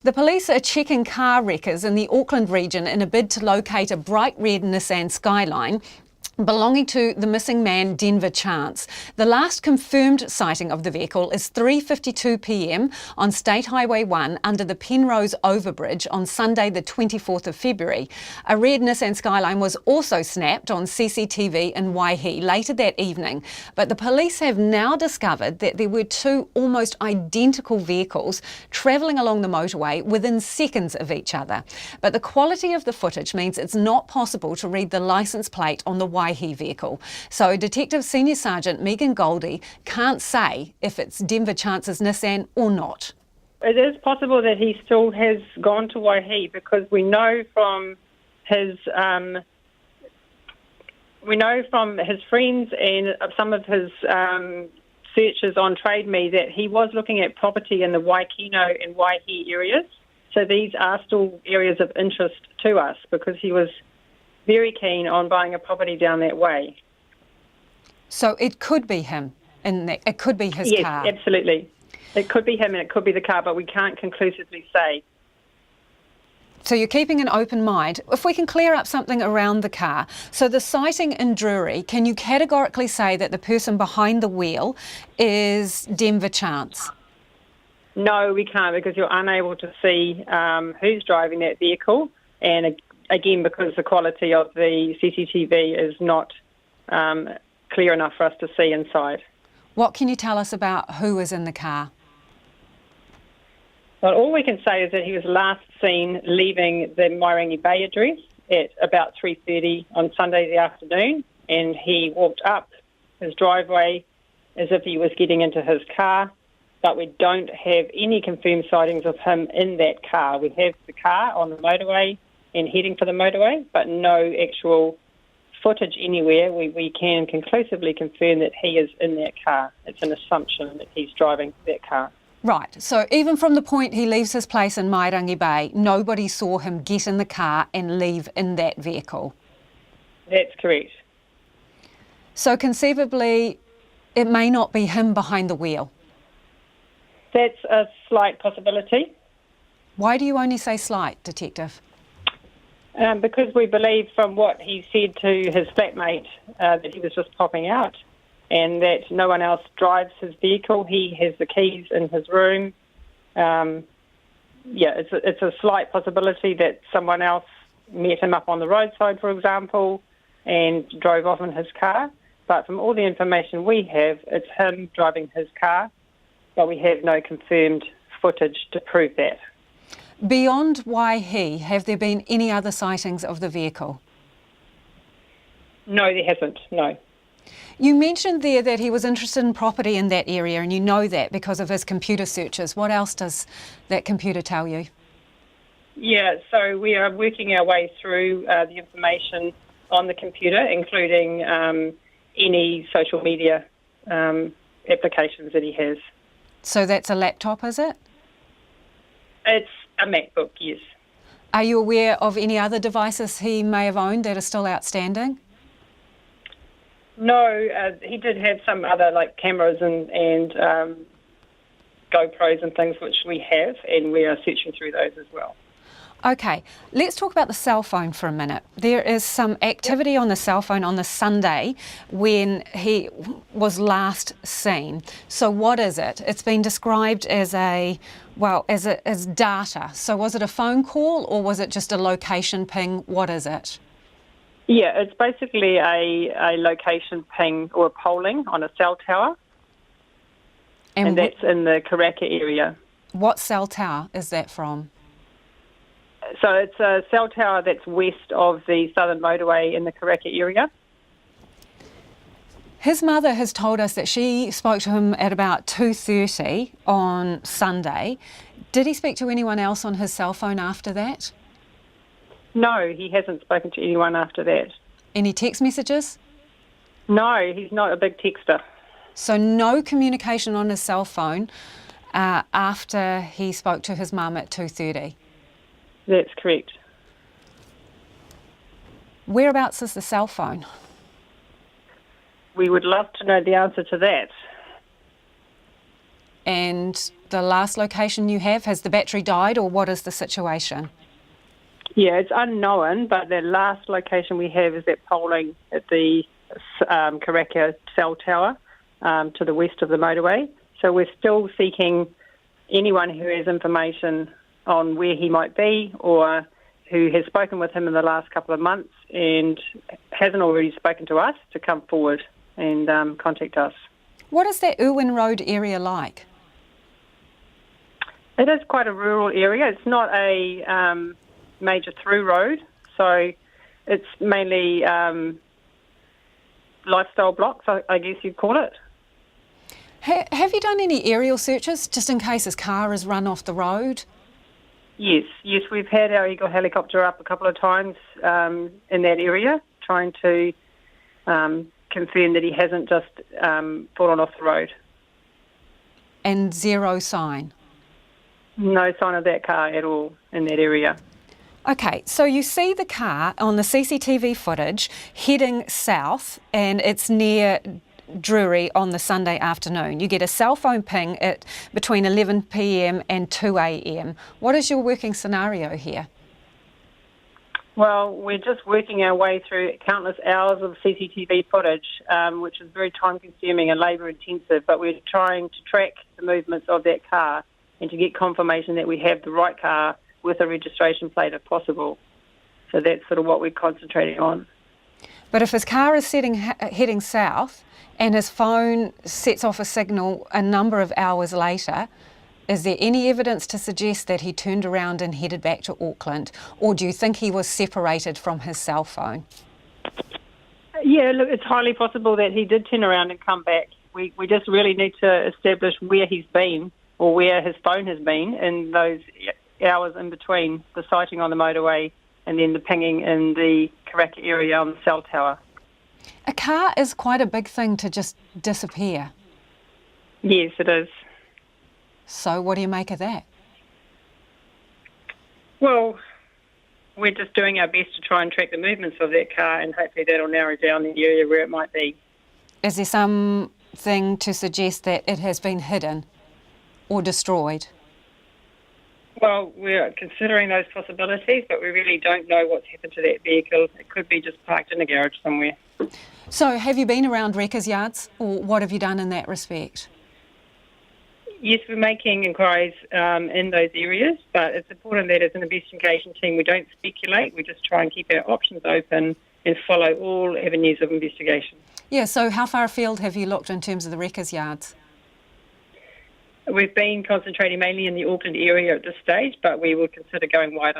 The police are checking car wreckers in the Auckland region in a bid to locate a bright red Nissan Skyline belonging to the missing man Denver Chance. The last confirmed sighting of the vehicle is 3:52 p.m. on State Highway 1 under the Penrose Overbridge on Sunday the 24th of February. A red Nissan Skyline was also snapped on CCTV in Waihi later that evening, but the police have now discovered that there were two almost identical vehicles travelling along the motorway within seconds of each other. But the quality of the footage means it's not possible to read the licence plate on the Waihi vehicle. So Detective Senior Sergeant Megan Goldie can't say if it's Denver Chance's Nissan or not. It is possible that he still has gone to Waihi because we know from his friends and some of his searches on Trade Me that he was looking at property in the Waikino and Waihi areas. So these are still areas of interest to us because he was very keen on buying a property down that way. So it could be him, and it could be his car? Yes, absolutely. It could be him and it could be the car, but we can't conclusively say. So you're keeping an open mind. If we can clear up something around the car, so the sighting in Drury, can you categorically say that the person behind the wheel is Denver Chance? No, we can't because you're unable to see who's driving that vehicle, and again, because the quality of the CCTV is not clear enough for us to see inside. What can you tell us about who was in the car? Well, all we can say is that he was last seen leaving the Mairangi Bay address at about 3:30 on Sunday the afternoon, and he walked up his driveway as if he was getting into his car, but we don't have any confirmed sightings of him in that car. We have the car on the motorway and heading for the motorway, but no actual footage anywhere. We can conclusively confirm that he is in that car. It's an assumption that he's driving that car. Right, so even from the point he leaves his place in Mairangi Bay, nobody saw him get in the car and leave in that vehicle? That's correct. So conceivably, it may not be him behind the wheel? That's a slight possibility. Why do you only say slight, Detective? Because we believe from what he said to his flatmate that he was just popping out and that no one else drives his vehicle. He has the keys in his room. It's a slight possibility that someone else met him up on the roadside, for example, and drove off in his car. But from all the information we have, it's him driving his car, but we have no confirmed footage to prove that. Beyond Waihi, have there been any other sightings of the vehicle? No, there hasn't, no. You mentioned there that he was interested in property in that area, and you know that because of his computer searches. What else does that computer tell you? Yeah, so we are working our way through the information on the computer, including any social media applications that he has. So that's a laptop, is it? It's a MacBook, yes. Are you aware of any other devices he may have owned that are still outstanding? No, he did have some other like cameras and GoPros and things which we have, and we are searching through those as well. Okay, let's talk about the cell phone for a minute. There is some activity on the cell phone on the Sunday when he was last seen. So what is it? It's been described as as data. So was it a phone call or was it just a location ping? What is it? Yeah, it's basically a location ping or polling on a cell tower, and that's in the Karaka area. What cell tower is that from? So it's a cell tower that's west of the Southern Motorway in the Karaka area. His mother has told us that she spoke to him at about 2:30 on Sunday. Did he speak to anyone else on his cell phone after that? No, he hasn't spoken to anyone after that. Any text messages? No, he's not a big texter. So no communication on his cell phone after he spoke to his mum at 2:30? That's correct. Whereabouts is the cell phone? We would love to know the answer to that. And the last location you have, has the battery died or what is the situation? Yeah, it's unknown, but the last location we have is that polling at the Karaka cell tower to the west of the motorway. So we're still seeking anyone who has information on where he might be or who has spoken with him in the last couple of months and hasn't already spoken to us to come forward and contact us. What is that Irwin Road area like? It is quite a rural area. It's not a major through road, so it's mainly lifestyle blocks, I guess you'd call it. Have you done any aerial searches just in case his car has run off the road? Yes, we've had our Eagle helicopter up a couple of times in that area, trying to confirm that he hasn't just fallen off the road. And zero sign? No sign of that car at all in that area. Okay, so you see the car on the CCTV footage heading south and it's near Drury on the Sunday afternoon. You get a cell phone ping at between 11 p.m. and 2 a.m. What is your working scenario here? Well, we're just working our way through countless hours of CCTV footage, which is very time-consuming and labour-intensive, but we're trying to track the movements of that car and to get confirmation that we have the right car with a registration plate if possible. So that's sort of what we're concentrating on. But if his car is heading south and his phone sets off a signal a number of hours later, is there any evidence to suggest that he turned around and headed back to Auckland, or do you think he was separated from his cell phone? Yeah, look, it's highly possible that he did turn around and come back. We just really need to establish where he's been or where his phone has been in those hours in between the sighting on the motorway and then the pinging in the Karaka area on the cell tower. A car is quite a big thing to just disappear. Yes, it is. So what do you make of that? Well, we're just doing our best to try and track the movements of that car and hopefully that'll narrow down the area where it might be. Is there something to suggest that it has been hidden or destroyed? Well, we're considering those possibilities, but we really don't know what's happened to that vehicle. It could be just parked in a garage somewhere. So have you been around wreckers' yards, or what have you done in that respect? Yes, we're making inquiries in those areas, but it's important that as an investigation team we don't speculate. We just try and keep our options open and follow all avenues of investigation. Yeah, so how far afield have you looked in terms of the wreckers' yards? We've been concentrating mainly in the Auckland area at this stage, but we will consider going wider.